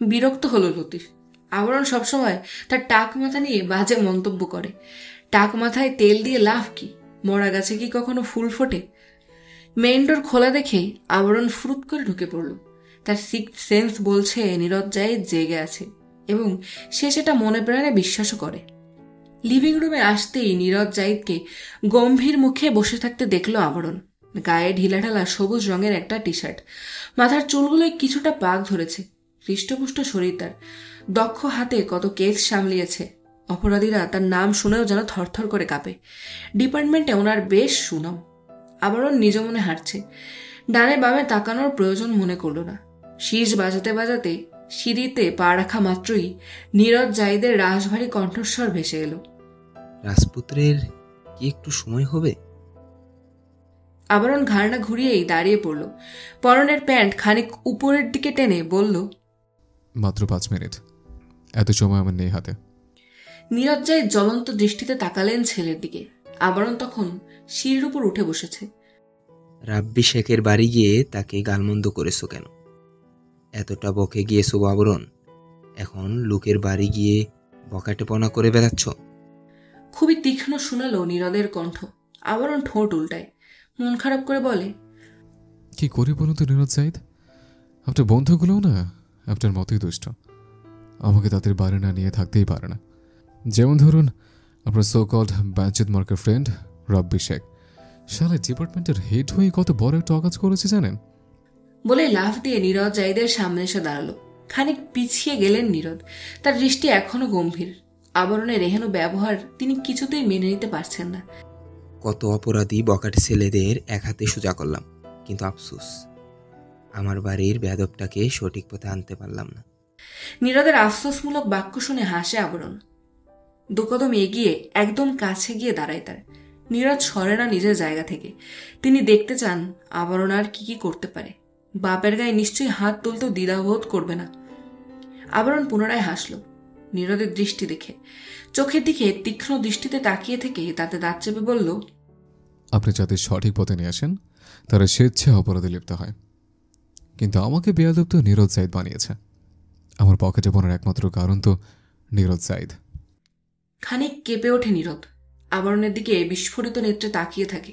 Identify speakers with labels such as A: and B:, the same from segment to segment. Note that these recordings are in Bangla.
A: বিরক্ত হলো লতিফ। আবরণ সবসময় তার টাক মাথা নিয়ে বাজে মন্তব্য করে। টাক মাথায় তেল দিয়ে লাভ কি? মরা গাছে কি কখনো ফুল ফোটে? মেইন ডোর খোলা দেখে আবরণ ফুরুত করে ঢুকে পড়ল। তার সিক্সথ সেন্স বলছে নীরদ জাহিদ জেগে আছে, এবং সে সেটা মনে প্রাণে বিশ্বাসও করে। লিভিং রুমে আসতেই নীরদ জাহিদকে গম্ভীর মুখে বসে থাকতে দেখলো আবরণ। গায়ে ঢিলাঢালা সবুজ রঙের একটা টি শার্ট, মাথার চুলগুলোয় কিছুটা পাক ধরেছে। হৃষ্টপুষ্ট শরীর তার, দক্ষ হাতে কত কেস সামলিয়েছে। অপরাধীরা তার নাম শুনেও যেন থরথর করে কাঁপে। ডিপার্টমেন্টে ওনার বেশ সুনাম। আবরণ নিজ মনে হাঁটছে, ডানে বামে তাকানোর প্রয়োজন মনে করল না। শীষ বাজাতে বাজাতে সিঁড়িতে পা রাখা মাত্রই নীরদ জাহিদের রাশভারী কণ্ঠস্বর ভেসে এলো।
B: রাজপুত্রের কি একটু সময় হবে?
A: আবরণ ঘাড়না ঘুরিয়েই দাঁড়িয়ে পড়ল। পরনের প্যান্ট খানিক উপরের দিকে টেনে বলল,
C: মাত্র 5 মিনিট, এত সময় আমার নেই হাতে।
A: নীরদ জাহিদ জ্বলন্ত দৃষ্টিতে তাকালেন ছেলের দিকে। আবরণ তখন সিঁড়ির উপর উঠে বসেছে।
B: রাব্বি শেখের বাড়ি গিয়ে তাকে গালমন্দ করেছো কেন? এতটা বকে গিয়েছো আবরণ, এখন লোকের বাড়ি গিয়ে বকাটেপনা করে বেড়াচ্ছ?
A: খুবই তীক্ষ্ণ শোনালো নীরদের কণ্ঠ। আবরণ ঠোঁট উল্টায়, মন খারাপ করে বলে,
C: কি করি বলুন তো নীরদ জাহিদ, আপনার বন্ধুগুলোও না আপনার মতোই দুষ্ট। আমাকে তাদের বাড়ি না নিয়ে থাকতেই পারে না। যেমন ধরুন আপনার সো কল্ড ব্যাঞ্চেদ মার্কের ফ্রেন্ড রাব্বি শেখ, শালা ডিপার্টমেন্টের হেড হয়ে কত বড় একটা অকাজ করেছে জানেন?
A: বলে লাফ দিয়ে নীরদ জাহিদের সামনে এসে দাঁড়ালো। খানিক পিছিয়ে গেলেন নীরদ। তার দৃষ্টি এখনো গম্ভীর। আবরণের এহেন ব্যবহার তিনি কিছুতেই মেনে নিতে পারছেন না।
B: কত অপরাধী বকাটে ছেলেদের এক হাতে সোজা করলাম, কিন্তু আফসোস আমার বাড়ির বেয়াদবটাকে সঠিক পথে আনতে পারলাম না।
A: নীরদের আফসোসমূলক বাক্য শুনে হাসে আবরণ। দুকদম এগিয়ে একদম কাছে গিয়ে দাঁড়ায় তার। নীরদ সরে না নিজের জায়গা থেকে। তিনি দেখতে চান আবরণ আর কি কি করতে পারে। বাপের গায়ে নিশ্চয়ই হাত তুলতেও দ্বিধাবোধ করবে না। আবরণ পুনরায় হাসল নীরদের দৃষ্টি দেখে। চোখের দিকে তীক্ষ্ণ দৃষ্টিতে তাকিয়ে থেকে তাতে দাঁত চেপে বলল,
C: আপনি যাদের সঠিক পথে নিয়ে আসেন তারা স্বেচ্ছায় অপরাধে লিপ্ত হয়, কিন্তু আমাকে বেয়াদব তো নীরদ জাহিদ বানিয়েছে। আমার পকেটে বোনার একমাত্র কারণ তো নীরদ জাহিদ।
A: খানিক কেঁপে ওঠে নীরদ। আবরণের দিকে বিস্ফোরিত নেত্রে তাকিয়ে থাকে।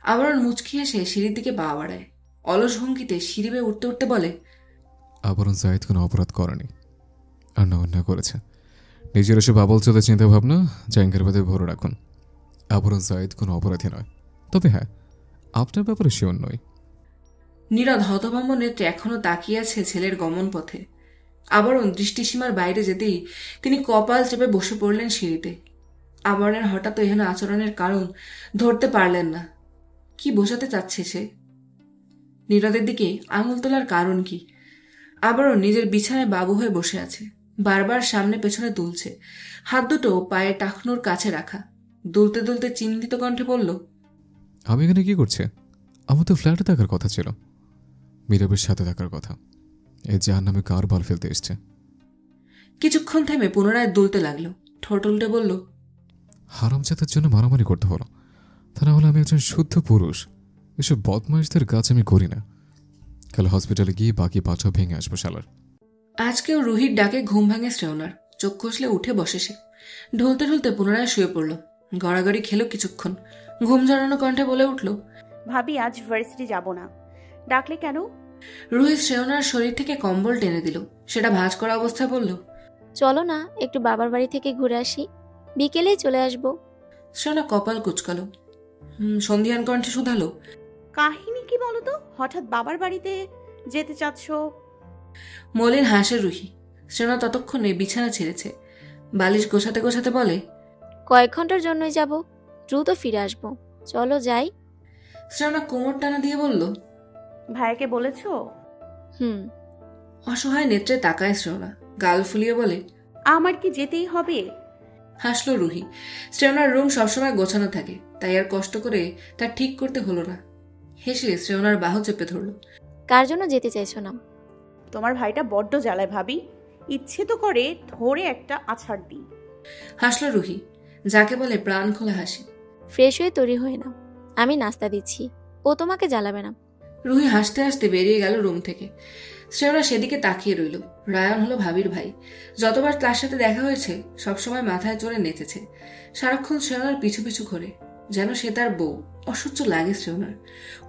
A: আবরণ মুচকি এসে সিঁড়ির দিকে পা বাড়ায়। অলস ভঙ্গিতে সিঁড়ি বেয়ে উঠতে উঠতে বলে,
C: আবরণ জাহিদ কোনো অপরাধ করেনি, আর না অন্যায় করেছে। নিজের এসব আবল চলে চিন্তা ভাবনা জাঙ্গের বাদে ভরে রাখুন। আবরণ জাহিদ কোনো অপরাধী নয়, তবে হ্যাঁ আপনার ব্যাপারে শিওর নয়।
A: নীরদ হতভম্ব নেত্রে এখনো তাকিয়ে আছে ছেলের গমন পথে। আবরণ দৃষ্টিসীমার বাইরে যেতেই তিনি কপাল চেপে বসে পড়লেন সিঁড়িতে। আবরণের হঠাৎ এহেন আচরণের কারণ ধরতে পারলেন না। কি বোঝাতে চাচ্ছে সে? নীরদের দিকে আঙুল তোলার কারণ কি? আবরণ নিজের বিছানায় বাবু হয়ে বসে আছে। বারবার সামনে পেছনে তুলছে, হাত দুটো পায়ের টাকনুর কাছে রাখা। দুলতে দুলতে চিন্তিত কণ্ঠে বলল,
C: আমি এখানে কি করছে? আমার তো ফ্ল্যাটে থাকার কথা ছিল, মীরাবের সাথে থাকার কথা। এই যার নামে কার বাল ফেলতে এসছে।
A: কিছুক্ষণ থেমে পুনরায় দুলতে লাগলো। ঠোঁট উল্টে বলল,
C: হারামজাদার জন্য মারামারি করতে হলো, তা না হলে আমি একজন শুদ্ধ পুরুষ। এসব বদমাইশদের কাজ আমি করি না। কাল হসপিটালে গিয়ে বাকি পাছাও ভেঙে আসবো শালার।
A: আজকেও রুহির ডাকে ঘুম ভাঙে শ্রেয়নার। চোখ কষলে উঠে বসে সে। ঢুলতে ঢুলতে পুনরায় শুয়ে পড়ল। গড়াগড়ি খেলো কিছুক্ষণ। ঘুম জড়ানো কণ্ঠে বলে উঠল,
D: ভাবি আজ ভার্সিটি যাব না। ডাকলে কেন?
A: রুহি শ্রেয়নার শরীর থেকে কম্বল টেনে দিল। সেটা ভাঁজ করা অবস্থায় বলল,
E: চলো না একটু বাবার বাড়ি থেকে ঘুরে আসি, বিকেলেই চলে আসবো।
A: শ্রেয়না কপাল কুচকালো। সন্ধিয়ান কণ্ঠে শুধালো,
D: কাহিনী কি বলো তো? হঠাৎ বাবার বাড়িতে যেতে চাচ্ছ?
A: মলিন হাসে রুহি। শ্রেয়না ততক্ষণে বিছানা ছেড়েছে। বালিশ গোছাতে গোছাতে বলে,
E: কয়েক ঘন্টার জন্যই যাব, দ্রুত ফিরে আসবো, চলো যাই।
A: শ্রেয়না কোমর টানা দিয়ে বলল,
D: ভাইকে বলেছো?
E: হুম।
A: অসহায় নেত্রে তাকায় শ্রেয়না। গাল ফুলিয়ে বলে,
D: আমার কি যেতেই হবে?
A: হাসলো রুহি। শ্রেয়নার রুম সবসময় গোছানো থাকে, তাই আর কষ্ট করে তা ঠিক করতে হলো না। হেসে শ্রেয়নার বাহু চেপে ধরল।
E: কার জন্য যেতে চাইছো না?
D: তোমার ভাইটা বড্ড জ্বালায় ভাবি, ইচ্ছে তো করে ধরে একটা আছাড় দিই।
A: হাসলো রুহি, যাকে বলে প্রাণ খোলা হাসি।
E: ফ্রেশ হয়ে তৈরি হয়ে নাও, আমি নাস্তা দিচ্ছি, ও তোমাকে জ্বালাবে না।
A: রুহি হাসতে হাসতে বেরিয়ে গেল রুম থেকে। শ্রেয়না সেদিকে তাকিয়ে রইল। রায়ান হলো ভাবির ভাই, যতবার তার সাথে দেখা হয়েছে সবসময় মাথায় চড়ে নেচেছে, সারাক্ষণ শ্রেয়নার পিছু পিছু ঘোরে, যেন সে তার বউ। অসহ্য লাগে শ্রেয়নার।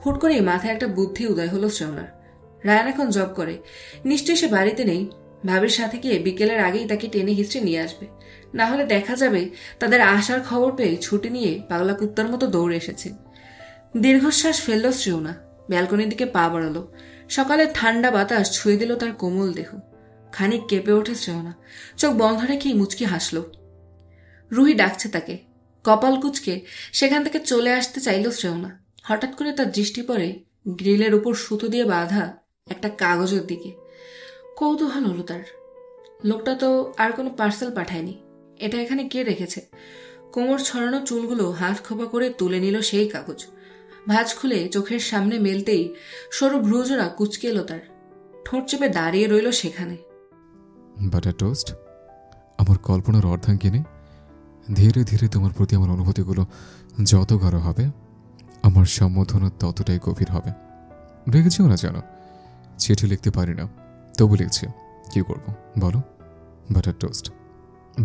A: হুট করেই মাথায় একটা বুদ্ধি উদয় হলো শ্রেয়নার। রায়ান এখন জব করে, নিশ্চয়ই সে বাড়িতে নেই। ভাবির সাথে গিয়ে বিকেলের আগেই তাকে টেনে হিস্ট্রি নিয়ে আসবে, না হলে দেখা যাবে তাদের আসার খবর পেয়ে ছুটি নিয়ে পাগলা কুত্তার মতো দৌড়ে এসেছে। দীর্ঘশ্বাস ফেলল শ্রেয়না, ব্যালকনির দিকে পা বাড়ালো। সকালে ঠান্ডা বাতাস ছুঁয়ে দিল তার কোমল দেহ। খানিক কেঁপে ওঠে শ্রেয়না, চোখ বন্ধ রেখেই মুচকি হাসল। রুহি ডাকছে তাকে। কপাল কুচকে সেখান থেকে চলে আসতে চাইল শ্রেয়না। হঠাৎ করে তার দৃষ্টি পড়ে গ্রিলের উপর সুতো দিয়ে বাঁধা একটা কাগজের দিকে। কৌতূহল হলো তার। লোকটা তো আর কোনো পার্সেল পাঠায়নি। এটা এখানে কে রেখেছে? কোমর ছড়ানো চুলগুলো হাত খোপা করে তুলে নিল সেই কাগজ। ভাঁজ খুলে চোখের সামনে মেলতেই সরু ভ্রুজোড়া কুচকে এলো তার। ঠোঁট চেপে দাঁড়িয়ে রইল সেখানে।
C: বাটার টোস্ট, আমার কল্পনার অর্ধাঙ্গিনী, ধীরে ধীরে তোমার প্রতি আমার অনুভূতিগুলো যত গাঢ় হবে, আমার সম্বোধনা ততটাই গভীর হবে। রেখেছিও না জানো, চিঠি লিখতে পারি না, তবু লিখছি। কি করব বলো বাটার টোস্ট?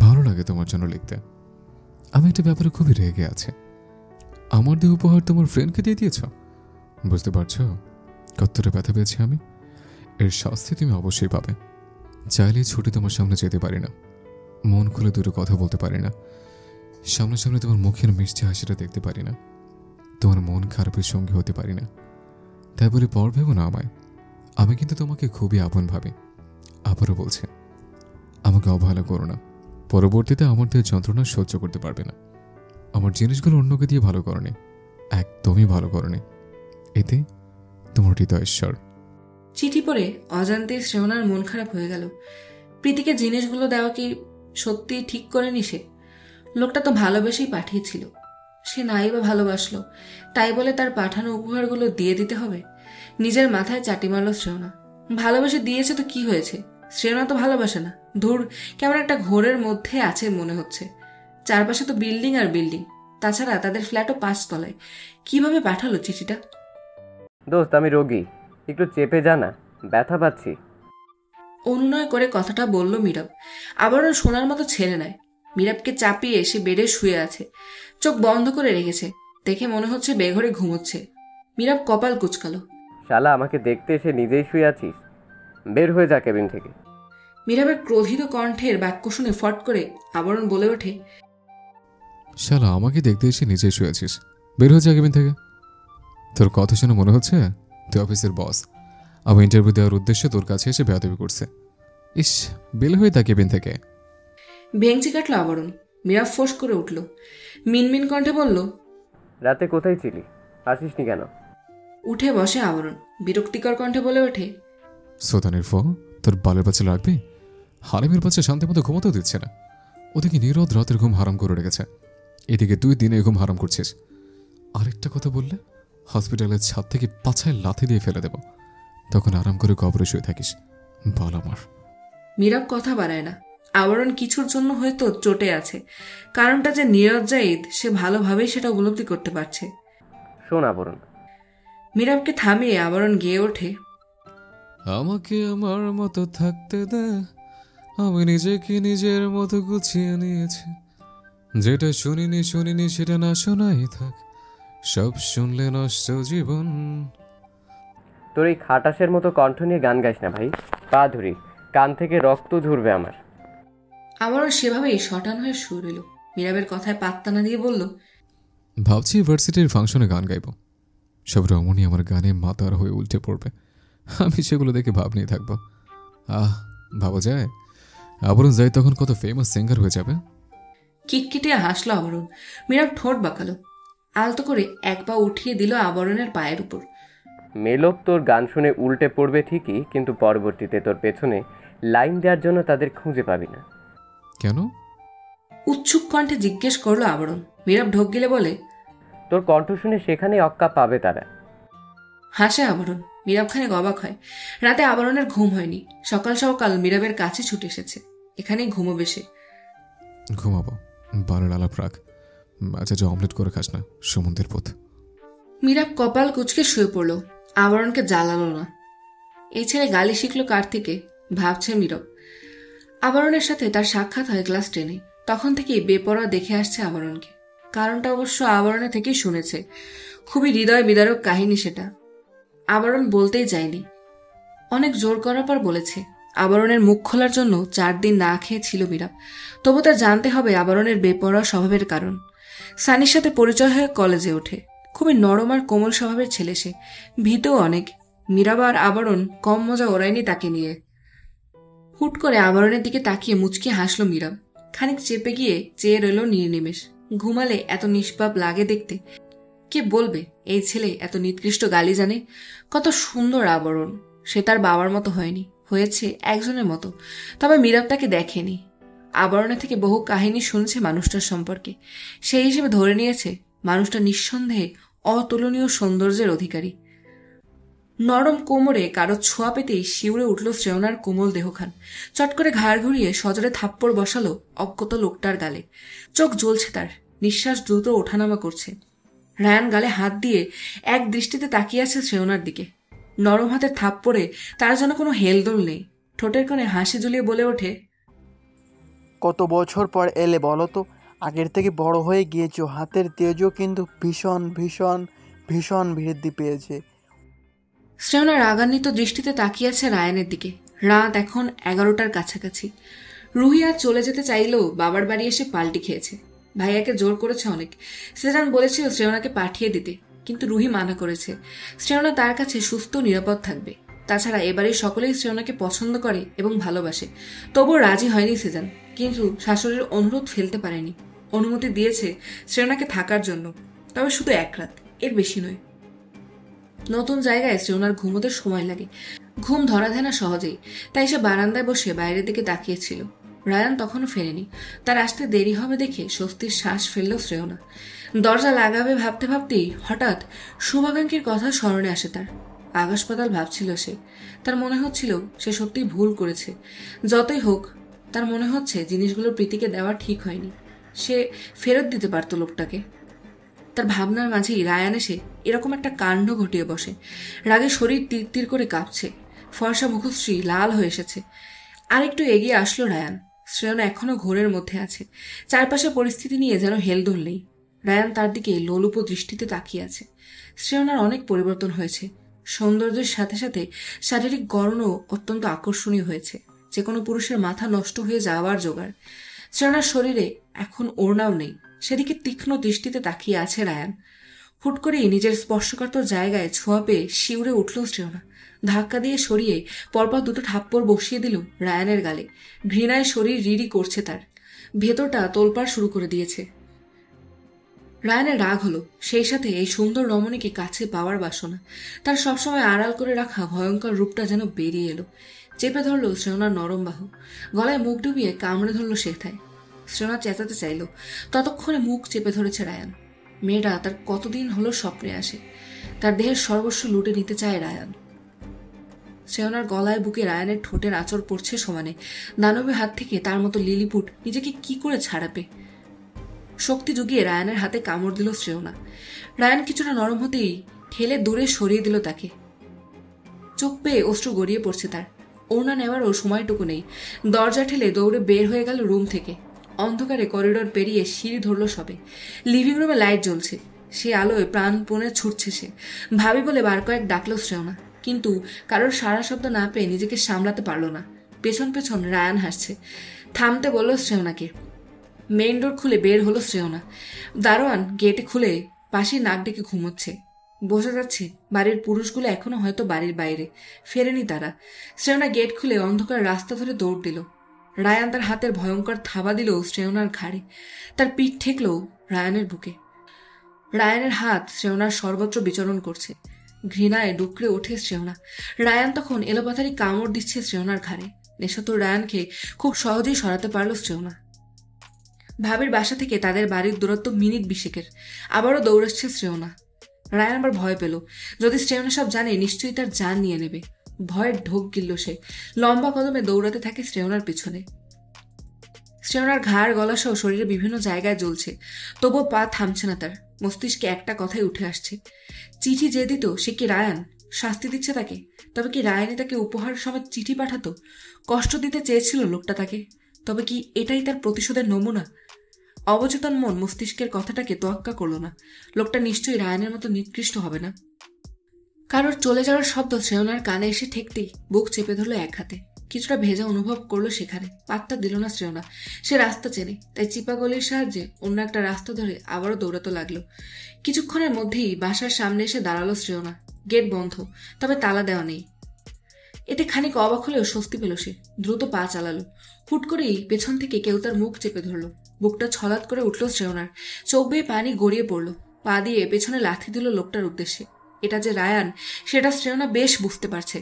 C: ভালো লাগে তোমার জন্য লিখতে। আমি একটা ব্যাপারে খুবই রেগে আছি। আমার দিয়ে উপহার তোমার ফ্রেন্ডকে দিয়ে দিয়েছ। বুঝতে পারছো কতটা ব্যথা পেয়েছি আমি? এর শাস্তি তুমি অবশ্যই পাবে। চাইলেই ছুটি তোমার সামনে যেতে পারি না, মন খুলে দুটো কথা বলতে পারি না, সামনাসামনি তোমার মুখের মিষ্টি হাসিটা দেখতে পারি না, তোমার মন খারাপের সঙ্গে হতে পারি না। তাই বলে পর ভেবো না আমায়। আমি কিন্তু তোমাকে খুবই আপন ভাবি। আবারও বলছে, আমাকে অবহেলা করো না। পরবর্তীতে আমার দিয়ে যন্ত্রণা সহ্য করতে পারবে না। আমার জিনিসগুলো অন্যকে দিয়ে ভালো করনি, একদমই ভালো করনি। এতে তোমার হৃদয়েশ্বর।
A: চিঠি পড়ে অজান্তে শ্রেয়নার মন খারাপ হয়ে গেল। প্রীতিকে জিনিসগুলো দেওয়া কি সত্যি ঠিক করেনি সে? লোকটা তো ভালোবেসেই পাঠিয়েছিল। সে নাই বা ভালোবাসলো, তাই বলে তার পাঠানো উপহারগুলো দিয়ে দিতে হবে? নিজের মাথায় চাটি মারল শ্রেয়না। ভালোবেসে দিয়েছে তো কি হয়েছে? শ্রেয়না তো ভালোবাসে না। ধুর, কেমন একটা ঘোরের মধ্যে আছে মনে হচ্ছে। চারপাশে তো বিল্ডিং আর বিল্ডিং, তাছাড়া তাদের ফ্ল্যাটও 5 তলায়। কিভাবে পাঠালো চিঠিটা?
F: দোস্ত, আমি রোগী, একটু চেপে জানা, ব্যথা পাচ্ছি।
A: অনুনয় করে কথাটা বলল মীরাব। আবারও সোনার মতো ছেড়ে নেয়। মীরাবকে চাপিয়ে এসে বেডে শুয়ে আছে, চোখ বন্ধ করে রেখেছে। দেখে মনে হচ্ছে বেঘরে ঘুমোচ্ছে। মীরাব কপাল কুচকালো।
F: শালা, আমাকে দেখতে এসে নিজেই শুয়ে আছিস? বের হয়ে যা কেবিন থেকে।
A: মীরাবের ক্রোধিত কণ্ঠের বাক্য শুনে ফট করে আবরণ বলে ওঠে,
C: শালা, আমাকে দেখতে এসে নিজেই শুয়েছিস? বের হয়ে যা কেবিন থেকে। তোর কথা শুনে মনে হচ্ছে তুই অফিসের বস, আমি ইন্টারভিউ দেওয়ার উদ্দেশ্যে তোর কাছে এসে বেয়াদবি করছে। ইস, বের হয়ে তা কেবিন থেকে।
A: ভেঙচি কাটল আবরণ। মীরাব ফোঁস করে উঠল, মিনমিন কণ্ঠে বলল,
F: রাতে কোথায় ছিলি? আসিসনি কেন?
A: উঠে বসে আবরণ। বিরক্তিকর কণ্ঠে বলে ওঠে,
C: সোতানের ফ, তোর বালের বাচ্চা লাগবে? হারিমের বাচ্চা শান্তি মতো ঘুমোতেও দিচ্ছে না। ওদিকে নীরদ রাতের ঘুম হারাম করে রেখেছে, এদিকে তুই দিনে ঘুম হারাম করছিস। আরেকটা কথা বললে হসপিটালের ছাদ থেকে পাছায় লাথি দিয়ে ফেলে দেব, তখন আরাম করে কবরে শুয়ে থাকিস। বল আমার।
A: মীরাব কথা বাড়ায় না। আবরণ কিছুর জন্য হয়তো চটে আছে। কারণটা যে নীরদ জাহিদ, সে ভালোভাবেই সেটা উপলব্ধি করতে পারছে।
F: শোন আবরণ।
A: মীরাবকে থামিয়ে আবরণ গেয়ে ওঠে,
C: আমাকে আমার মতো থাকতে দে, আমি নিজেকে নিজের মতো গুছিয়ে নিয়েছি। যেটা শুনিনি সেটা না শোনাই থাক, সব শুনলে নষ্ট জীবন।
F: তোর এই খাটাসের মতো কণ্ঠ নিয়ে গান গাইস না ভাই, পা ধরি, কান থেকে রক্ত ঝরবে আমার।
A: আবরণ সেভাবেই শটান হয়ে শুয়ে রইল। মীরাবের কথায় পাত্তা না দিয়ে বলল,
C: ভাবছি ইউনিভার্সিটির ফাংশনে গান গাইব। সব রমণী আমার গানে মাতার হয়ে উল্টে পড়বে, আমি সেগুলো দেখে ভাব নিয়ে থাকবো। ভাবা যায় আবরণ যাই তখন কত ফেমাস সিঙ্গার হয়ে যাবে।
A: কিটকিটে হাসলো আবরণ। মীরাব ঠোঁট বাঁকালো, আলতো করে এক পা উঠিয়ে দিল আবরণের পায়ের উপর।
F: মেলোক তোর গান শুনে উল্টে পড়বে ঠিকই, কিন্তু পরবর্তীতে তোর পেছনে লাইন দেওয়ার জন্য তাদের খুঁজে পাবি না।
C: কেন?
A: উৎসুক কণ্ঠে জিজ্ঞেস করলো আবরণ। মীরাব ঢোক গিলে বলে,
F: তোর কণ্ঠ শুনে সেখানে অক্কা পাবে তারা।
A: হাসে আবরণ। মীরাব খানিক অবাক হয়। রাতে আবরণের ঘুম হয়নি। সকাল সকাল মীরাবের কাছে ছুটে এসেছে। এখানেই ঘুমোবে সে।
C: ঘুমাবো, বারের আলাপ রাখ। আচ্ছা, যে অমলেট করে খাস না, সমুদ্রের পথ।
A: মীরাব কপাল কুচকে শুয়ে পড়ল। আবরণকে জ্বালালো না। এই ছেলে গালি শিখলো কার থেকে, ভাবছে মীরব। আবরণের সাথে তার সাক্ষাৎ হয় ক্লাস 10-এ। তখন থেকেই বেপরোয়া দেখে আসছে আবরণকে। কারণটা অবশ্য আবরণের থেকেই শুনেছে। খুবই হৃদয় বিদারক কাহিনী সেটা। আবরণ বলতেই যায়নি, অনেক জোর করার পর বলেছে। আবরণের মুখ খোলার জন্য 4 দিন না খেয়ে ছিল মীরা। তবু তার জানতে হবে আবরণের বেপরোয়া স্বভাবের কারণ। সানির সাথে পরিচয় হয়ে কলেজে ওঠে। খুবই নরম আর কোমল স্বভাবের ছেলে সে, ভীতও অনেক। মীরাবা আর আবরণ কম মজা ওড়ায়নি তাকে নিয়ে। হুট করে আবরণের দিকে তাকিয়ে মুচকি হাসল মীরা। খানিক চেপে গিয়ে চেয়ে রইল নির্নিমেষ। ঘুমালে এত নিষ্পাপ লাগে দেখতে। কে বলবে এই ছেলে এত নিকৃষ্ট গালি জানে? কত সুন্দর আবরণ। সে তার বাবার মতো হয়নি, হয়েছে একজনের মতো। তবে মীরাব তাকে দেখেনি। আবরণের থেকে বহু কাহিনী শুনছে মানুষটার সম্পর্কে। সেই হিসেবে ধরে নিয়েছে মানুষটা নিঃসন্দেহে অতুলনীয় সৌন্দর্যের অধিকারী। নরম কোমরে কারো ছোঁয়া পেতেই শিউরে উঠল শ্রেয়নার কোমল দেহখান। চট করে ঘাড় ঘুরিয়ে সজরে থাপ্পড় বসালো অজ্ঞত লোকটার গালে। চোখ জ্বলছে তার, নিঃশ্বাস দ্রুত ওঠানামা করছে। রায়ান গালে হাত দিয়ে এক দৃষ্টিতে তাকিয়ে আছে শ্রেয়নার দিকে। নরম হাতের থাপ্পড়ে তার যেন কোনো হেলদোল নেই। ঠোঁটের কোণে হাসি ঝুলিয়ে বলে ওঠে,
G: কত বছর পর এলে বলো তো? আগের থেকে বড় হয়ে গিয়েছো, হাতের তেজও কিন্তু ভীষণ ভীষণ ভীষণ বৃদ্ধি পেয়েছে।
A: শ্রেয়না রাগান্বিত দৃষ্টিতে তাকিয়ে আছে রায়ানের দিকে। রাত এখন 11টার কাছাকাছি। রুহি আজ চলে যেতে চাইলেও বাবার বাড়ি এসে পাল্টি খেয়েছে। ভাইয়াকে জোর করেছে অনেক। সেজান বলেছিল শ্রেয়নাকে পাঠিয়ে দিতে, কিন্তু রুহি মানা করেছে। শ্রেয়না তার কাছে সুস্থ নিরাপদ থাকবে। তাছাড়া এবারে সকলেই শ্রেয়নাকে পছন্দ করে এবং ভালোবাসে। তবুও রাজি হয়নি সেজান, কিন্তু শাশুড়ির অনুরোধ ফেলতে পারেনি। অনুমতি দিয়েছে শ্রেয়নাকে থাকার জন্য, তবে শুধু 1 রাত, এর বেশি নয়। নতুন জায়গায় শ্রেয়নার ঘুমোতে সময় লাগে। ঘুম ধরা দেয় না সহজেই, তাই সে বারান্দায় বসে বাইরের দিকে তাকিয়েছিল। রায়ান তখনও ফেরেনি। তার আসতে দেরি হবে দেখে স্বস্তির শ্বাস ফেলল শ্রেয়না। দরজা লাগাবে ভাবতে ভাবতেই হঠাৎ শুভাকাঙ্ক্ষীর কথা স্মরণে আসে তার। আকাশ পাতাল ভাবছিল সে। তার মনে হচ্ছিল সে সত্যিই ভুল করেছে। যতই হোক, তার মনে হচ্ছে জিনিসগুলো প্রীতিকে দেওয়া ঠিক হয়নি। সে ফেরত দিতে পারত লোকটাকে। তার ভাবনার মাঝেই রায়ান এসে এরকম একটা কাণ্ড ঘটিয়ে বসে। রাগে শরীর তীর তীর করে কাঁপছে। ফর্সা মুখশ্রী লাল হয়ে এসেছে। আরেকটু এগিয়ে আসলো রায়ান। শ্রেয়না এখনো ঘোরের মধ্যে আছে। চারপাশে পরিস্থিতি নিয়ে যেন হেলদোল নেই। রায়ান তার দিকে লোলুপ দৃষ্টিতে তাকিয়ে আছে। শ্রেয়নার অনেক পরিবর্তন হয়েছে। সৌন্দর্যের সাথে সাথে শারীরিক গড়নও অত্যন্ত আকর্ষণীয় হয়েছে। যে কোনো পুরুষের মাথা নষ্ট হয়ে যাওয়ার জোগাড়। শ্রেয়নার শরীরে এখন ওড়নাও নেই। সেদিকে তীক্ষ্ণ দৃষ্টিতে তাকিয়ে আছে রায়ান। হুট করেই নিজের স্পর্শকাতর জায়গায় ছোঁয়া পেয়ে শিউরে উঠল শ্রেয়না। ধাক্কা দিয়ে সরিয়ে পরপর 2টো থাপ্পড় বসিয়ে দিল রায়ানের গালে। ঘৃণায় শরীর রিরি করছে তার। ভেতরটা তোলপাড় শুরু করে দিয়েছে। রায়ানের রাগ হলো, সেই সাথে এই সুন্দর রমণীকে কাছে পাওয়ার বাসনা। তার সবসময় আড়াল করে রাখা ভয়ঙ্কর রূপটা যেন বেরিয়ে এলো। চেপে ধরল শ্রেয়নার নরম বাহু। গলায় মুখ ডুবিয়ে কামড়ে ধরল সেথায়। শ্রেয়না চেঁচাতে চাইল, ততক্ষণে মুখ চেপে ধরেছে রায়ান। মেয়েটা তার কতদিন হলো স্বপ্নে আসে। তার দেহের সর্বস্ব লুটে নিতে চায় রায়ান। শ্রেয়নার গলায় বুকে রায়ানের ঠোঁটের আঁচড় পড়ছে সমানে। দানবের হাত থেকে তার মতো লিলিপুট নিজেকে কি করে ছাড়াবে? শক্তি জুগিয়ে রায়ানের হাতে কামড় দিল শ্রেয়না। রায়ান কিছুটা নরম হতেই ঠেলে দূরে সরিয়ে দিল তাকে। চোখ পেয়ে অশ্রু গড়িয়ে পড়ছে তার। ওড়না নেওয়ারও সময়টুকু নেই। দরজা ঠেলে দৌড়ে বের হয়ে গেল রুম থেকে। অন্ধকারে করিডোর পেরিয়ে সিঁড়ি ধরল সবে। লিভিং রুমে লাইট জ্বলছে। সে আলোয় প্রাণপণে ছুটছে সে। ভাবি বলে বার কয়েক ডাকল শ্রেয়না, কিন্তু কারোর সারা শব্দ না পেয়ে নিজেকে সামলাতে পারল না। পেছন পেছন রায়ান হাসছে। থামতে বলল শ্রেয়নাকে। মেইন ডোর খুলে বের হলো শ্রেয়না। দারোয়ান গেটে খুলে পাশে নাক ডেকে ঘুমোচ্ছে। বোঝা যাচ্ছে বাড়ির পুরুষগুলো এখনো হয়তো বাড়ির বাইরে, ফেরেনি তারা। শ্রেয়না গেট খুলে অন্ধকার রাস্তা ধরে দৌড় দিল। রায়ান তার হাতের ভয়ঙ্কর থাবা দিল শ্রেয়নার ঘাড়ে। তার পিঠ ঠেকল রায়ানের বুকে। রায়ানের হাত শ্রেয়নার সর্বত্র বিচরণ করছে। ঘৃণায় ডুকরে ওঠে শ্রেয়না। রায়ান তখন এলোপাথারি কামড় দিচ্ছে শ্রেয়নার ঘাড়ে। নেশাতুর রায়ানকে খুব সহজেই সরাতে পারল শ্রেয়না। ভাবির বাসা থেকে তাদের বাড়ির দূরত্ব মিনিট 20-এর। আবারও দৌড়াচ্ছে শ্রেয়না। রায়ান আবার ভয় পেল। যদি শ্রেয়না সব জানে নিশ্চয়ই তার জান নিয়ে নেবে। ভয়ের ঢোক গিলল সে। লম্বা কদমে দৌড়াতে থাকে শ্রেয়নার পিছনে। শ্রেয়নার ঘাড় গলা সহ শরীরে বিভিন্ন জায়গায় জ্বলছে। তবুও পা থামছে না তার। মস্তিষ্কে একটা কথাই উঠে আসছে, চিঠি যে দিত সে কি রায়ান? শাস্তি দিচ্ছে তাকে? তবে কি রায়ানি তাকে উপহার সমেত চিঠি পাঠাতো? কষ্ট দিতে চেয়েছিল লোকটা তাকে? তবে কি এটাই তার প্রতিশোধের নমুনা? অবচেতন মন মস্তিষ্কের কথাটাকে তোয়াক্কা করল না। লোকটা নিশ্চয়ই রায়ানের মতো নিকৃষ্ট হবে না। কারোর চলে যাওয়ার শব্দ শ্রেয়নার কানে এসে ঠেকতেই বুক চেপে ধরলো এক হাতে। কিছুটা ভেজা অনুভব করলো সেখানে। পাত্তা দিল না শ্রেয়না। সে রাস্তা চেনে, তাই চিপা গলির সাহায্যে অন্য একটা রাস্তা ধরে আবারও দৌড়াতে লাগলো। কিছুক্ষণের মধ্যেই বাসার সামনে এসে দাঁড়ালো শ্রেয়না। গেট বন্ধ, তবে তালা দেওয়া নেই। এতে খানিক অবাক হলেও স্বস্তি পেল সে। দ্রুত পা চালালো। হুট করেই পেছন থেকে কেউ তার মুখ চেপে ধরলো। বুকটা ছলাৎ করে উঠল শ্রেয়নার। চোখ বেয়ে পানি গড়িয়ে পড়ল। পা দিয়ে পেছনে লাথি দিল লোকটার উদ্দেশ্যে। এটা যে রায়ান সেটা শ্রেয়না বেশ বুঝতে পারছে।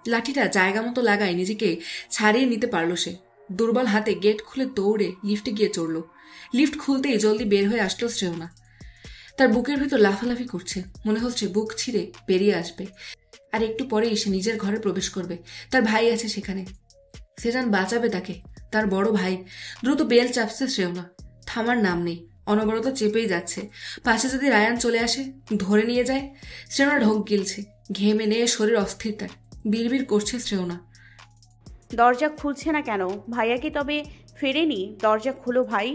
A: লাঠিটা জায়গা মতো লাগায় নিজেকে ছাড়িয়ে নিতে পারল সে। দুর্বল হাতে গেট খুলে দৌড়ে লিফটে গিয়ে চড়ল। লিফট খুলতেই জলদি বের হয়ে আসলো শ্রেয়না। তার বুকের ভিতর লাফালাফি করছে। মনে হচ্ছে বুক ছিঁড়ে বেরিয়ে আসবে। আর একটু পরেই সে নিজের ঘরে প্রবেশ করবে। তার ভাই আছে সেখানে। সেজান বাঁচাবে তাকে, তার বড় ভাই। দ্রুত বেল চাপছে শ্রেয়না। থামার নাম নেই, অনবরত চেপেই যাচ্ছে। পাশে যদি রায়ান চলে আসে, ধরে নিয়ে যায়। শ্রেয়না ঢোক গিলছে। ঘেমে নিয়ে শরীর অস্থির তার। বিড়বিড় করছে শ্রেয়না।
D: দরজা খুলছে না কেন? ভাইয়া কি তবে ফেরেনি? দরজা খুলো ভাই,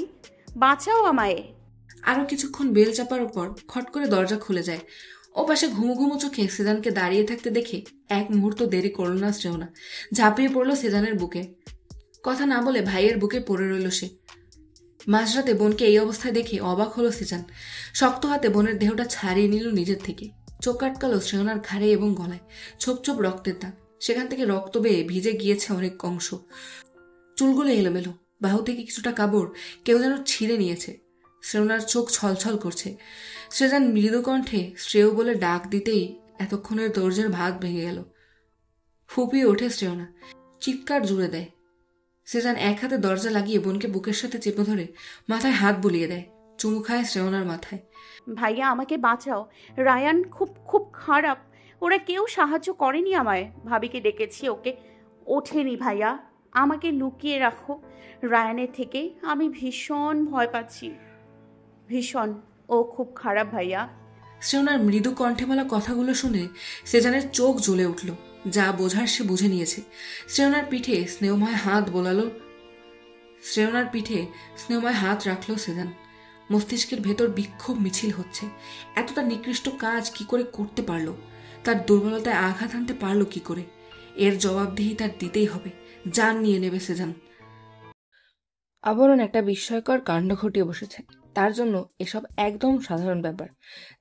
D: বাঁচাও আমায়।
A: আরো কিছুক্ষণ বেল চাপার পর খট করে দরজা খুলে যায়। ও পাশে ঘুমু ঘুমু চোখে সেজানকে দাঁড়িয়ে থাকতে দেখে এক মুহূর্ত দেরি করল না শ্রেয়না। ঝাঁপিয়ে পড়ল সেজানের বুকে। কথা না বলে ভাইয়ের বুকে পড়ে রইল সে। মাঝরাতে বোনকে এই অবস্থায় দেখে অবাক হলো সেজান। শক্ত হাতে বোনের দেহটা ছাড়িয়ে নিল নিজের থেকে। চোখ আটকালো শ্রেয়নার ঘাড়ে এবং গলায়। ছোপ ছোপ রক্তের দাগ। সেখান থেকে রক্ত বেয়ে ভিজে গিয়েছে অনেক অংশ। চুলগুলো এলোমেলো। বাহু থেকে কিছুটা কাপড় কেউ যেন ছিঁড়ে নিয়েছে। শ্রেয়নার চোখ ছলছল করছে। সেজান মৃদু কণ্ঠে শ্রেয় বলে ডাক দিতেই এতক্ষণের দরজার ভাগ ভেঙে গেল। ফুপিয়ে ওঠে শ্রেয়না। চিৎকার জুড়ে দেয়। সেজান এক হাতে দরজা লাগিয়ে বোনকে বুকের সাথে চেপে ধরে মাথায় হাত বুলিয়ে দেয়। চুমু খায় শ্রেয়নার মাথায়।
D: ভাইয়া আমাকে বাঁচাও, রায়ান খুব খুব খারাপ। ওরা কেউ সাহায্য করেনি আমায়। ভাবিকে ডেকেছি, ওকে ওঠেনি। ভাইয়া আমাকে লুকিয়ে রাখো রায়ানের থেকে। আমি ভীষণ ভয় পাচ্ছি, ভীষণ। ও খুব খারাপ ভাইয়া।
A: শ্রেয়নার মৃদু কণ্ঠে বলা কথাগুলো শুনে সেজানের চোখ জ্বলে উঠল। যা বোঝার সে বুঝে নিয়েছে। শ্রেয়নার পিঠে স্নেহময় হাত রাখলো সেজান। মস্তিষ্কের ভেতর বিক্ষোভ মিছিল হচ্ছে। এতটা নিকৃষ্ট কাজ কি করে করতে পারলো? তার দুর্বলতায় আঘাত আনতে পারলো কি করে? এর জবাবদিহি তার দিতেই হবে। জান নিয়ে নেবে সেজান। আবরণ একটা বিস্ময়কর কাণ্ড ঘটিয়ে বসেছে। তার জন্য এসব একদম সাধারণ ব্যাপার।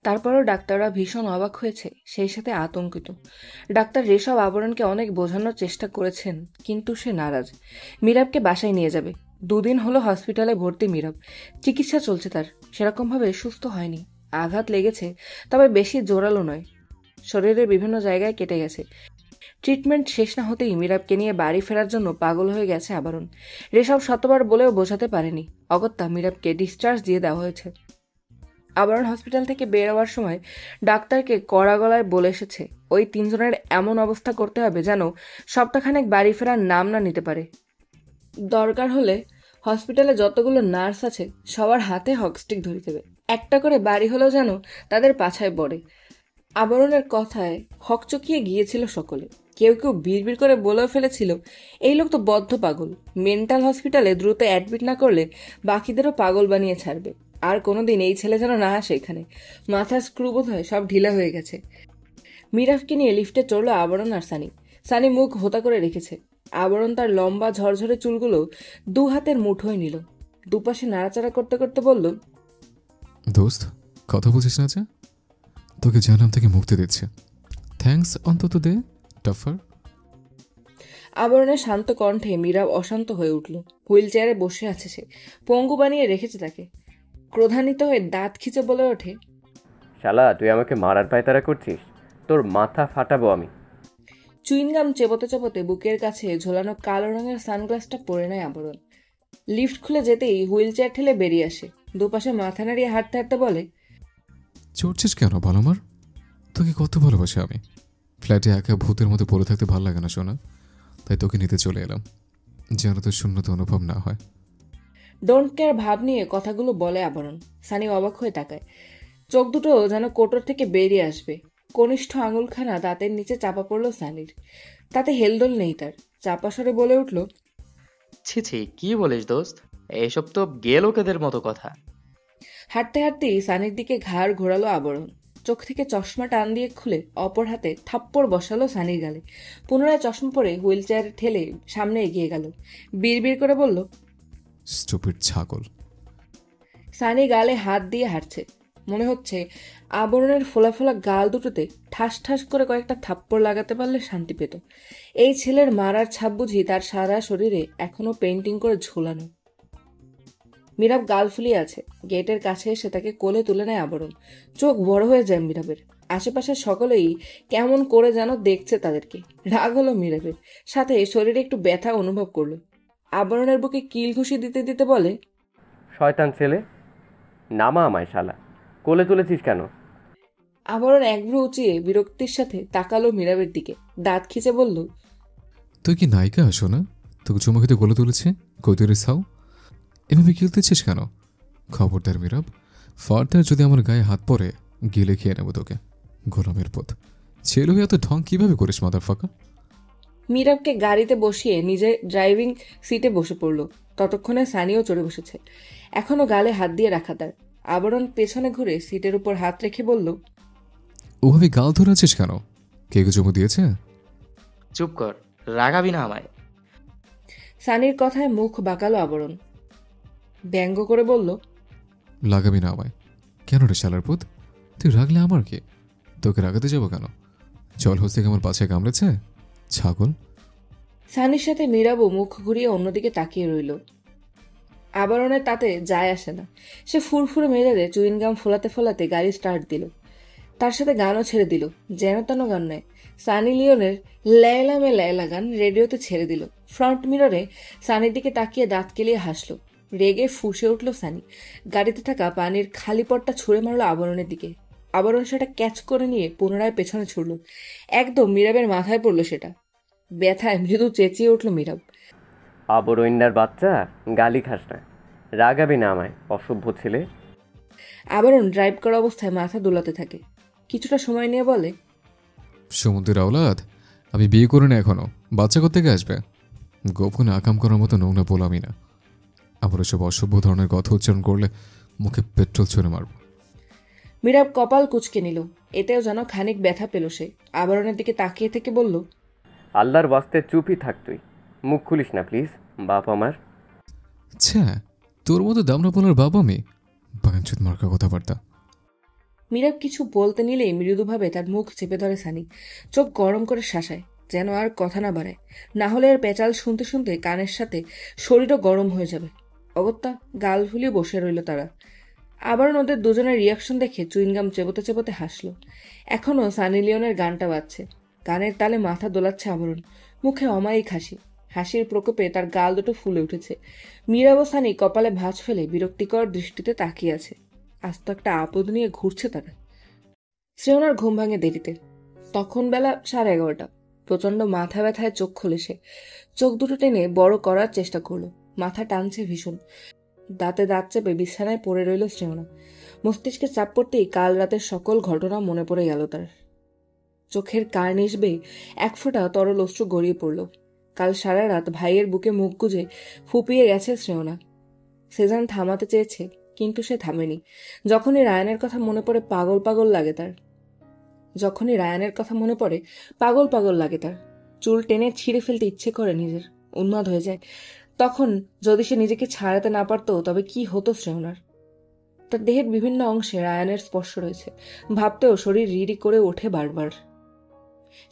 A: তারপরও ডাক্তাররা ভীষণ অবাক হয়েছে, সেই সাথে আতঙ্কিত। ডাক্তার রেশব আবরণকে অনেক বোঝানোর চেষ্টা করেছেন, কিন্তু সে নারাজ। মীরাবকে বাসায় নিয়ে যাবে। 2 দিন হলো হসপিটালে ভর্তি মীরাব। চিকিৎসা চলছে তার। সেরকমভাবে সুস্থ হয়নি। আঘাত লেগেছে, তবে বেশি জোরালো নয়। শরীরের বিভিন্ন জায়গায় কেটে গেছে। ট্রিটমেন্ট শেষ না হতেই মীরাবকে নিয়ে বাড়ি ফেরার জন্য পাগল হয়ে গেছে আবরণ। রেশব শতবার বলেও বোঝাতে পারেনি। অগত্যা মীরাবকে ডিসচার্জ দিয়ে দেওয়া হয়েছে। আবরণ হসপিটাল থেকে বেরোবার সময় ডাক্তারকে কড়া গলায় বলে এসেছে, ওই 3 জনের এমন অবস্থা করতে হবে যেন সপ্তাহখানেক বাড়ি ফেরার নাম না নিতে পারে। দরকার হলে হসপিটালে যতগুলো নার্স আছে সবার হাতে হকস্টিক ধরিয়ে দেবে। একটা করে বাড়ি হলেও যেন তাদের পাছায় পড়ে। আবরণের কথায় হকচকিয়ে গিয়েছিল সকলে। কেউ কেউ বিড়বিড় করে বলেও ফেলেছিল, এই লোক তো বদ্ধ পাগল। মেন্টাল হসপিটালে দ্রুত অ্যাডমিট না করলে বাকিদেরও পাগল বানিয়ে ছাড়বে। আর কোনোদিন এই ছেলে যেন না আসে এখানে। মাথার স্ক্রু বোধ হয় সব ঢিলা হয়ে গেছে। মীরাবকে নিয়ে লিফটে চড়ল আবরণ আর সানি। সানি মুখ হোতা করে রেখেছে। আবরণ তার লম্বা ঝরঝরে চুলগুলো 2 হাতের মুঠোয় নিল। দুপাশে নাড়াচাড়া করতে করতে বলল,
C: দোস্ত, কথা বুঝিস না যে? তোকে জানাম থেকে মুক্তি দিচ্ছে। থ্যাঙ্কস অন্তত দে টাফার।
A: আবরণের শান্ত কণ্ঠে মীরাব অশান্ত হয়ে উঠল। হুইল চেয়ারে বসে আছে সে। পঙ্গু বানিয়ে রেখেছে তাকে। ক্রোধান্বিত হয়ে দাঁত খিচে বলে ওঠে,
F: শালা তুই আমাকে মারার পায়তারা করছিস? তোর মাথা ফাটাবো আমি।
A: চুইনগাম চেপতে চেপতে বুকের কাছে ঝোলানো কালো রঙের সানগ্লাসটা পরে নেয় আবরণ। লিফট খুলে যেতেই হুইল চেয়ার ঠেলে বেরিয়ে আসে। দুপাশে মাথা নাড়িয়ে হাঁটতে হাঁটতে বলে,
C: চড়ছিস কেন বল আমার? তোকে কত ভালোবাসি আমি। ফ্ল্যাটে একা ভূতের মতো পড়ে থাকতে ভালো লাগে না শোনা, তাই তোকে নিতে চলে এলাম, যেন তোর শূন্যতা অনুভব না হয়।
A: ডোন্ট কেয়ার ভাব নিয়ে কথাগুলো বলে আবরণ। সানি অবাক হয়ে তাকায়। চোখ দুটো যেন কোটর থেকে বেরিয়ে আসবে। কনিষ্ঠ আঙুলখানা দাঁতের নিচে চাপা পড়ল সানির। তাতে হেলদোল নেই তার। চাপা স্বরে বলে উঠল,
H: ছি ছি, কি বলিস দোস্ত? এসব তো গে লোকেদের মতো কথা।
A: হাঁটতে হাঁটতেই সানির দিকে ঘাড় ঘোরালো আবরণ। চোখ থেকে চশমা টান দিয়ে খুলে অপর হাতে থাপ্পড় বসালো সানির গালে। পুনরায় চশমা পরে হুইল চেয়ারে ঠেলে সামনে এগিয়ে গেল। বিড়বিড় করে বলল,
C: স্টুপিড ছাগল।
A: সানি গালে হাত দিয়ে হাঁটছে। মনে হচ্ছে আবরণের ফোলা ফোলা গাল দুটোতে ঠাস ঠাস করে কয়েকটা থাপ্পড় লাগাতে পারলে শান্তি পেত। এই ছেলের মারার ছাপ বুঝি তার সারা শরীরে এখনো পেন্টিং করে ঝোলানো। মীরাব গাল ফুলিয়ে আছে। গেটের কাছে এসে তাকে কোলে তুলে নেয় আবরণ। চোখ বড় হয়ে যায় মীরাবের। আশেপাশের সকলেই কেমন করে যেন দেখছে তাদেরকে। রাগ হলো মীরাবের, সাথে শরীরে একটু ব্যথা অনুভব করলো। আবরণের বুকে কিল ঘুষি দিতে দিতে বলে,
F: শয়তান ছেলে, নামা আমায় শালা, কোলে তুলেছিস কেন?
A: আবরণ একভ্রু উঁচিয়ে বিরক্তির সাথে তাকালো মীরাবের দিকে। দাঁত খিচে বলল,
C: তুই কি নায়িকা আসো না? তোকে চুমা খেতে গলে তুলেছে কৈতরি সাউ। এভাবে গিলতেছিস কেন? খবরদার মীরাব, ফার্দার যদি আমার গায়ে হাত পড়ে গিলে খেয়ে নেবো তোকে। গোলামের পথ ছেলে হয়ে এত ঢং কিভাবে করিস মাদার ফাঁকা?
A: মীরাবকে গাড়িতে বসিয়ে নিজে ড্রাইভিং সিটে বসে পড়ল। ততক্ষণে সানিও চড়ে বসেছে, এখনো গালে হাত দিয়ে রাখা তার। আবরণ পেছনে ঘুরে সিটের উপর হাত রেখে বলল,
C: ওভাবে গাল ধরে আছিস কেন? কে কে চুমু দিয়েছে?
H: চুপ কর, রাগাবি না আমায়।
A: সানির কথায় মুখ বাঁকালো আবরণ। ব্যঙ্গ করে বলল,
C: লাগাবি না আমায়? কেন রে শালার পুত? তুই রাগলে আমার কি? তোকে রাগাতে যাবো কেন? জল হচ্ছে কি আমার পাছে কামড়েছে ছাগল?
A: সানির সাথে মীরাবও মুখ ঘুরিয়ে অন্যদিকে তাকিয়ে রইল। আবরণের তাতে যায় আসে না। সে ফুরফুরে মেজাজে চুইনগাম ফোলাতে ফোলাতে গাড়ি স্টার্ট দিল। তার সাথে গানও ছেড়ে দিল। যেন তেন গান নয়, সানি লিওনের লেয়লা মে লেয়লা গান রেডিওতে ছেড়ে দিল। ফ্রন্ট মিররে সানির দিকে তাকিয়ে দাঁত কেলিয়ে হাসলো। রেগে ফুঁসে উঠল সানি। গাড়িতে থাকা পানির খালি পটটা ছুঁড়ে মারলো আবরণের দিকে। আবরণ সেটা ক্যাচ করে নিয়ে পুনরায় পেছনে ছুড়ল। একদম মীরাবের মাথায় পড়ল সেটা। ব্যথায় মৃদু চেঁচিয়ে উঠল মীরাব।
F: আবরণ্যার বাচ্চা, গালি খাস না, রাগাবি না আমায় অসভ্য ছেলে।
A: আবরণ ড্রাইভ করা অবস্থায় মাথা দোলাতে থাকে। কিছুটা সময় নিয়ে বলে,
C: সমুদ্রের আওলাদ, আমি বিয়ে করি না এখনো। বাচ্চা কোত্থেকে আসবে? গোপনে আকাম করার মতো নোংরা বলামি না। আবার এসব অসভ্য ধরনের কথা উচ্চারণ করলে মুখে পেট্রোল ছুঁড়ে মারব।
A: মীরাব কপাল কুঁচকে নিল। এতেও যেন খানিক ব্যথা পেল সে। আবরণের দিকে তাকিয়ে থেকে বলল,
F: আল্লাহর বাস্তে চুপই থাক তুই, মুখ খুলিস না প্লিজ বাপ আমার।
C: আচ্ছা, তোর মতো দামরা বলার বাবা আমি? বাঞ্চুত মার্কা কথাবার্তা।
A: মীরাব কিছু বলতে নিলেই মৃদুভাবে তার মুখ চেপে ধরে সানি। চোখ গরম করে শাসায়, যেন আর কথা না বাড়ায়। না হলে এর পেঁচাল শুনতে শুনতে কানের সাথে শরীরও গরম হয়ে যাবে। অগত্যা গাল ফুলিয়ে বসে রইল তারা। আবার ওদের দুজনের রিয়াকশন দেখে চুইনগাম চেবোতে চেবোতে হাসল। এখনও সানি লিওনের গানটা বাজছে। গানের তালে মাথা দোলাচ্ছে আবরণ। মুখে অমায়িক হাসি। হাসির প্রকোপে তার গাল দুটো ফুলে উঠেছে। মীরাব ও সানি কপালে ভাঁজ ফেলে বিরক্তিকর দৃষ্টিতে তাকিয়ে আছে। আস্ত একটা আপদ নিয়ে ঘুরছে তারা। শ্রেয়নার ঘুম ভাঙে দেরিতে। তখন বেলা 11:30। প্রচন্ড মাথা ব্যথায় চোখ খোলে সে। চোখ দুটো টেনে বড় করার চেষ্টা করলো। মাথা টানছে ভীষণ। দাঁতে দাঁত চেপে বিছানায় পড়ে রইল শ্রেয়না। মস্তিষ্কে চাপ পড়তেই কাল রাতের সকল ঘটনা মনে পড়ে গেল তার। চোখের কার্নিশ বেয়ে এক ফোঁটা তরল অশ্রু গড়িয়ে পড়ল। কাল সারা রাত ভাইয়ের বুকে মুখ গুজে ফুপিয়ে গেছে শ্রেয়না। সেজান থামাতে চেয়েছে, কিন্তু সে থামেনি। যখনই রায়ানের কথা মনে পড়ে পাগল পাগল লাগে তার। পাগল পাগল লাগে তার। চুল টেনে ছিঁড়ে ফেলতে ইচ্ছে করে নিজের। উন্মাদ হয়ে যায়। তখন যদি সে নিজেকে ছাড়াতে না পারত তবে কি হতো শ্রেয়নার? তার দেহের বিভিন্ন অংশে রায়ানের স্পর্শ রয়েছে। ভাবতেও শরীর রিড়ি করে ওঠে বারবার।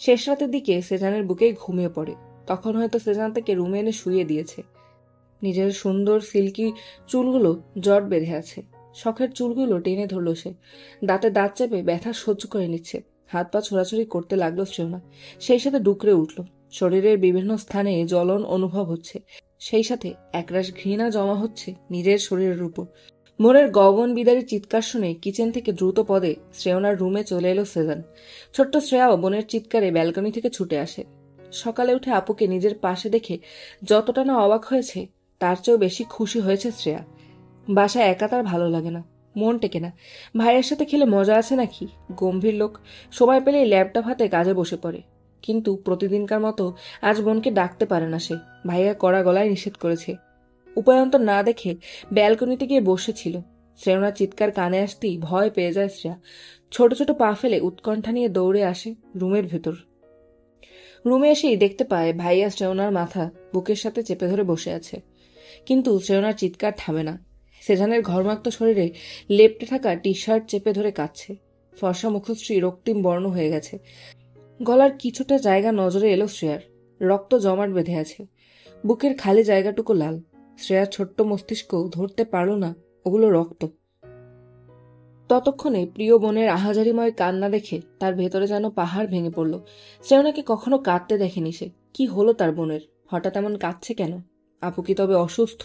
A: শেষ রাতের দিকে সেজানের বুকেই ঘুমিয়ে পড়ে। তখন হয়তো সেজান তাকে রুমে এনে শুইয়ে দিয়েছে। নিজের সুন্দর সিল্কি চুলগুলো জট বেঁধে আছে। শখের চুলগুলো টেনে ধরল সে। দাঁতে দাঁত চেপে ব্যথা সহ্য করে নিচ্ছে। হাত পা ছোড়াছুড়ি করতে লাগলো শ্রেয়না। সেই সাথে ডুকরে উঠল। শরীরের বিভিন্ন স্থানে জ্বলন অনুভব হচ্ছে। সেই সাথে একরাশ ঘৃণা জমা হচ্ছে নিজের শরীরের উপর। মোরের গগন বিদারী চিৎকার শুনে কিচেন থেকে দ্রুত পদে শ্রেয়নার রুমে চলে এলো সেজান। ছোট্ট শ্রেয়াও বোনের চিৎকারে ব্যালকনি থেকে ছুটে আসে। সকালে উঠে আপুকে নিজের পাশে দেখে যতটা না অবাক হয়েছে তার চেয়েও বেশি খুশি হয়েছে শ্রেয়া। বাসায় একা তার ভালো লাগে না। মন টেকে না। ভাইয়ের সাথে খেলে মজা আছে নাকি? গম্ভীর লোক, সময় পেলেই ল্যাপটপ হাতে কাজে বসে পড়ে। কিন্তু প্রতিদিনকার মতো আজ বোনকে ডাকতে পারে না সে। ভাইয়া কড়া গলায় নিষেধ করেছে। উপায়ন্তর না দেখে ব্যালকনিতে গিয়ে বসেছিল। শ্রেয়নার চিৎকার কানে আসতেই ভয় পেয়ে যায় শ্রেয়া। ছোট ছোট পা ফেলে উৎকণ্ঠা নিয়ে দৌড়ে আসে রুমের ভেতর। রুমে এসেই দেখতে পায় ভাইয়া শ্রেয়নার মাথা বুকের সাথে চেপে ধরে বসে আছে। কিন্তু শ্রেয়নার চিৎকার থামে না। সেজানের ঘর্মাক্ত শরীরে লেপ্টে থাকা টি শার্ট চেপে ধরে কাঁদছে। ফর্সা মুখশ্রী রক্তিম বর্ণ হয়ে গেছে। গলার কিছুটা জায়গা নজরে এলো শ্রেয়ার। রক্ত জমাট বেঁধে আছে। বুকের খালি জায়গাটুকু লাল। শ্রেয়ার ছোট্ট মস্তিষ্ক ধরতে পারল না ওগুলো রক্ত। ততক্ষণে প্রিয় বোনের আহাজারিময় কান্না দেখে তার ভেতরে যেন পাহাড় ভেঙে পড়ল। শ্রেয়নাকে কখনো কাঁদতে দেখেনি সে। কি হলো তার বোনের? হঠাৎ এমন কাঁদছে কেন? আপু কি তবে অসুস্থ?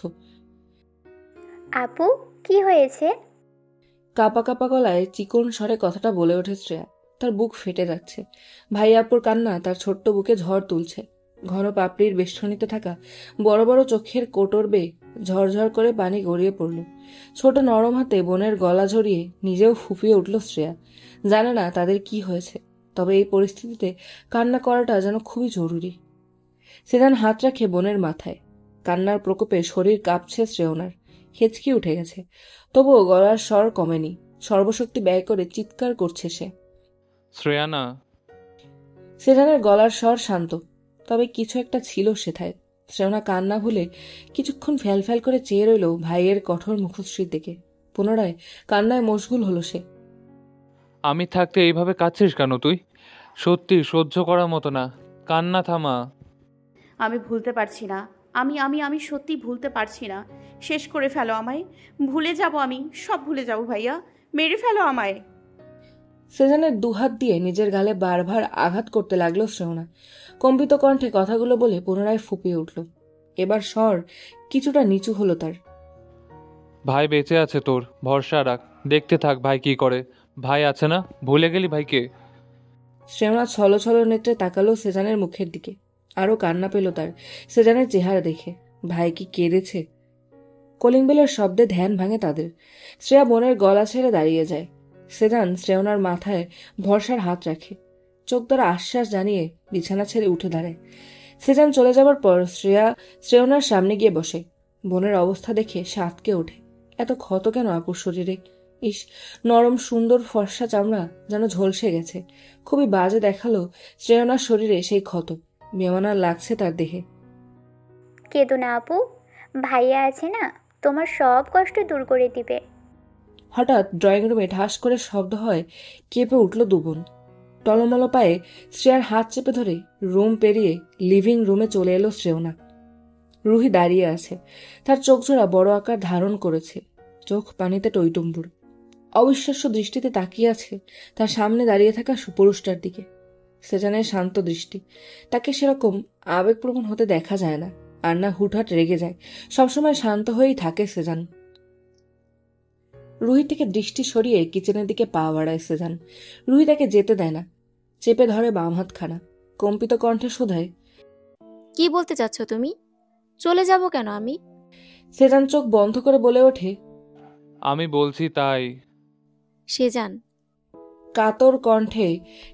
I: আপু, কি হয়েছে?
A: কাপা কাপা গলায় চিকন স্বরে কথাটা বলে ওঠে শ্রেয়া। তার বুক ফেটে যাচ্ছে। ভাই আপুর কান্না তার ছোট্ট বুকে ঝড় তুলছে। ঘন পাপড়ির বেষ্টনীতে থাকা বড় বড় চোখের কোটর বেয়ে ঝরঝর করে পানি গড়িয়ে পড়ল। ছোট নরম হাতে বোনের গলা জড়িয়ে নিজেও ফুপিয়ে উঠল শ্রেয়া। জানে না তাদের কি হয়েছে, তবে এই পরিস্থিতিতে কান্না করাটা যেন খুবই জরুরি। সেজান হাত রাখে বোনের মাথায়। কান্নার প্রকোপে শরীর কাঁপছে শ্রেয়নার। হেঁচকি উঠে গেছে, তবুও গলার স্বর কমেনি। সর্বশক্তি ব্যয় করে চিৎকার করছে সে।
J: শ্রেয়ানা।
A: সেজানের গলার স্বর শান্ত, তবে কিছু একটা ছিল সেথায়। শ্রেয়না কান্না ভুলে কিছুক্ষণ ফ্যাল করে চেয়ে রইল ভাইয়ের কঠোর মুখশ্রীর দিকে। পুনরায় কান্নায় মশগুল হলো সে।
J: আমি থাকতে এইভাবে কাঁদছিস কেন তুই? সত্যি সহ্য করার মতো না, কান্না থামা।
D: আমি ভুলতে পারছি না। আমি আমি আমি সত্যি ভুলতে পারছি না। শেষ করে ফেলো আমায়। ভুলে যাব, আমি সব ভুলে যাব ভাইয়া। মেরে ফেলো আমায়।
A: সেজানের দুহাত দিয়ে নিজের গালে বারবার আঘাত করতে লাগলো শ্রেয়না। কম্পিত কণ্ঠে কথাগুলো বলে পুনরায় ফুপিয়ে উঠল। এবার স্বর কিছুটা নিচু হলো তার।
J: ভাই বেঁচে আছে, তোর ভরসা রাখ, দেখতে থাক ভাই কি করে। ভাই আছে না, ভুলে গেলি ভাইকে?
A: শ্রেয়না ছলো ছলো নেত্রে তাকালো সেজানের মুখের দিকে। আরো কান্না পেল তার সেজানের চেহারা দেখে। ভাই কি কেঁদেছে? কলিং বেলের শব্দে ধ্যান ভাঙে তাদের। শ্রেয়া বোনের গলা ছেড়ে দাঁড়িয়ে যায়। সেজান শ্রেয়নার মাথায় ভরসার হাত রাখে। চোখ দ্বারা আশ্বাস জানিয়ে বিছানা ছেড়ে উঠে দাঁড়ায়। সেজান চলে যাবার পর শ্রেয়নার সামনে গিয়ে বসে। বোনের অবস্থা দেখে সে আঁতকে ওঠে। এত ক্ষত কেন আপুর শরীরে? ইস, নরম সুন্দর ফর্সা চামড়া যেন ঝলসে গেছে। খুবই বাজে দেখালো শ্রেয়নার শরীরে সেই ক্ষত। বেমানার লাগছে তার দেহে।
I: কেঁদো না আপু, ভাইয়া আছে না, তোমার সব কষ্ট দূর করে দিবে।
A: হঠাৎ ড্রয়িং রুমে ঠাস করে শব্দ হয়। কেঁপে উঠল দুবোন। টলমল পায়ে শ্রেয়ার হাত চেপে ধরে রুম পেরিয়ে লিভিং রুমে চলে এলো শ্রেয়না। রুহি দাঁড়িয়ে আছে। তার চোখজোড়া বড় আকার ধারণ করেছে। চোখ পানিতে টইটুম্বুর। অবিশ্বাস্য দৃষ্টিতে তাকিয়ে আছে তার সামনে দাঁড়িয়ে থাকা সুপুরুষটার দিকে। সেজানের শান্ত দৃষ্টি। তাকে সেরকম আবেগপ্রবণ হতে দেখা যায় না, আর না হুটহাট রেগে যায়। সবসময় শান্ত হয়েই থাকে সেজান। রুহি থেকে দৃষ্টি সরিয়ে কিচেনের দিকে পা বাড়ায় সেজান। রুহি তাকে যেতে দেয় না। চেপে ধরে বাম হাতখানা। কম্পিত কণ্ঠে শোধায়,
E: কি বলতে চাচ্ছ তুমি? চলে যাব কেন আমি?
A: সেজান চোখ বন্ধ করে বলে ওঠে,
J: আমি বলছি তাই।
E: সেজান।
A: কাতর কণ্ঠে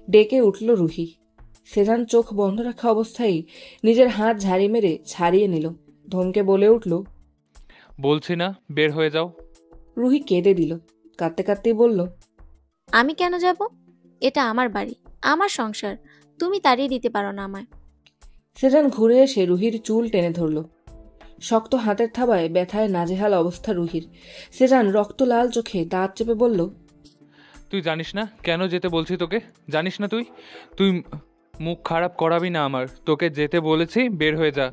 A: ডেকে উঠল রুহি। সেজান চোখ বন্ধ রাখা অবস্থায় নিজের হাত ঝাড়ি মেরে ছাড়িয়ে নিল। ধমকে বলে উঠল,
J: বলছি না বের হয়ে যাও।
A: রুহি কেঁদে দিল। কাঁদতে কাঁদতেই বলল,
E: আমি কেন যাব? এটা আমার বাড়ি, আমার সংসার। তুমি তাড়িয়ে দিতে পারো না আমায়।
A: সেজান ঘুরে এসে রুহির চুল টেনে ধরল। শক্ত হাতের থাবায় ব্যথায় নাজেহাল অবস্থা রুহির। সেজান রক্ত লাল চোখে দাঁত চেপে বলল,
J: তুই জানিস না কেন যেতে বলছি তোকে? জানিস না তুই তুই মুখ খারাপ করাবি না আমার। তোকে যেতে বলেছি, বের হয়ে যা।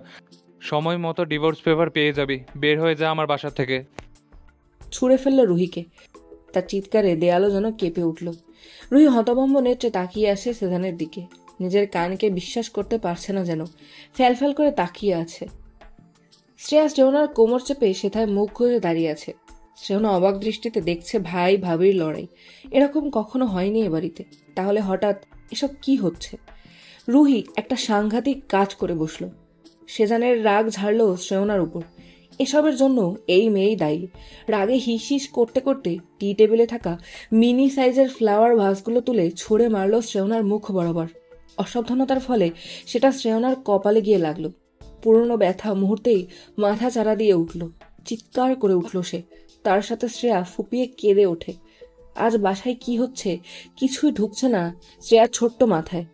J: সময় মতো ডিভোর্স পেপার পেয়ে যাবি। বের হয়ে যা আমার বাসা থেকে।
A: ছুঁড়ে ফেলল রুহিকে। তার চিৎকারে দেয়ালও যেন কেঁপে উঠল। রুহি হতভম্ব নেত্রে তাকিয়ে আসে সেজানের দিকে। নিজের কানকে বিশ্বাস করতে পারছে না যেন। ফ্যাল করে তাকিয়ে আছে। শ্রেয়া শ্রেয়নার কোমর চেপে সেথায় মুখ ঘুরে দাঁড়িয়ে আছে। শ্রেয়না অবাক দৃষ্টিতে দেখছে ভাই ভাবির লড়াই। এরকম কখনো হয়নি এ বাড়িতে। তাহলে হঠাৎ এসব কি হচ্ছে? রুহি একটা সাংঘাতিক কাজ করে বসল। সেজানের রাগ ঝাড়ল শ্রেয়নার উপর। এসবের জন্য এই মেয়েই দায়ী। রাগে হিস হিস করতে করতে টি টেবিলে থাকা মিনি সাইজের ফ্লাওয়ার ভাসগুলো তুলে ছুঁড়ে মারল শ্রেয়নার মুখ বরাবর। অসাবধানতার ফলে সেটা শ্রেয়নার কপালে গিয়ে লাগলো। পুরনো ব্যথা মুহূর্তেই মাথা চারা দিয়ে উঠল। চিৎকার করে উঠল সে। তার সাথে শ্রেয়া ফুপিয়ে কেঁদে ওঠে। আজ বাসায় কি হচ্ছে কিছুই ঢুকছে না শ্রেয়ার ছোট্ট মাথায়।